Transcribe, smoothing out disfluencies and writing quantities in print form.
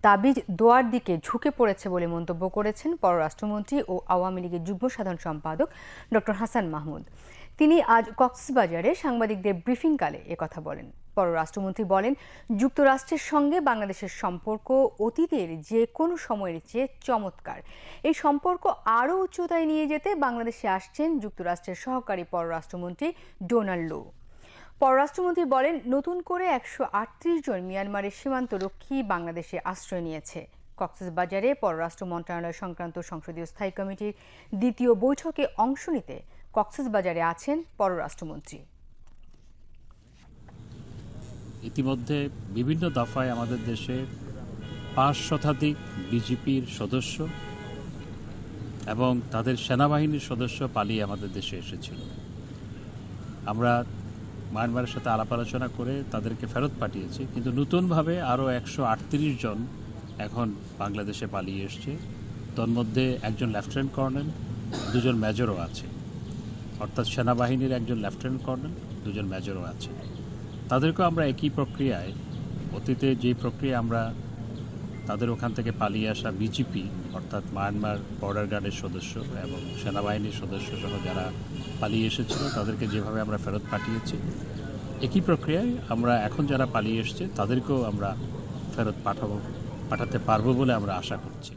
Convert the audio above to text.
তাবিজ দোয়ার দিকে ঝুঁকে পড়েছে বলে মন্তব্য করেছেন পররাষ্ট্রমন্ত্রী ও আওয়ামী লীগের যুগ্ম সাধারণ সম্পাদক ডক্টর হাসান মাহমুদ। তিনি আজ কক্সবাজারে সাংবাদিকদের ব্রিফিংকালে একথা বলেন। পররাষ্ট্রমন্ত্রী বলেন, যুক্তরাষ্ট্রের সঙ্গে বাংলাদেশের সম্পর্ক অতীতের যে কোনো সময়ের চেয়ে চমৎকার। এই সম্পর্ক আরও উচ্চতায় নিয়ে যেতে বাংলাদেশে আসছেন যুক্তরাষ্ট্রের সহকারী পররাষ্ট্রমন্ত্রী ডোনাল্ড লো। পররাষ্ট্রমন্ত্রী বলেন, নতুন করে 138 জন মিয়ানমারের সীমান্তরক্ষী বাংলাদেশে আশ্রয় নিয়েছে। কক্সবাজারে পররাষ্ট্র মন্ত্রণালয় সংক্রান্ত সংসদীয় স্থায়ী কমিটির দ্বিতীয় বৈঠকে অংশ নিতে কক্সবাজারে আছেন পররাষ্ট্রমন্ত্রী। ইতিমধ্যে বিভিন্ন দফায় আমাদের দেশে 5 শতাধিক বিজেপির সদস্য এবং তাদের সেনাবাহিনীর সদস্য পালিয়ে আমাদের দেশে এসেছিল। আমরা মায়ানমারের সাথে আলাপ আলোচনা করে তাদেরকে ফেরত পাঠিয়েছি, কিন্তু নতুনভাবে আরও 138 জন এখন বাংলাদেশে পালিয়ে এসছে। তোর মধ্যে একজন লেফটেন্যান্ট কর্নেল, 2 জন মেজরও আছে, অর্থাৎ সেনাবাহিনীর একজন লেফটেন্যান্ট কর্নেল, 2 জন মেজরও আছে। তাদেরকেও আমরা একই প্রক্রিয়ায়, অতীতে যেই প্রক্রিয়া আমরা তাদের ওখান থেকে পালিয়ে আসা বিজিপি অর্থাৎ মায়ানমার বর্ডার গার্ডের সদস্য এবং সেনাবাহিনীর সদস্য সহ যারা পালিয়ে এসেছিল তাদেরকে যেভাবে আমরা ফেরত পাঠিয়েছি, একই প্রক্রিয়ায় আমরা এখন যারা পালিয়ে এসছে তাদেরকেও আমরা ফেরত পাঠাতে পারবো বলে আমরা আশা করছি।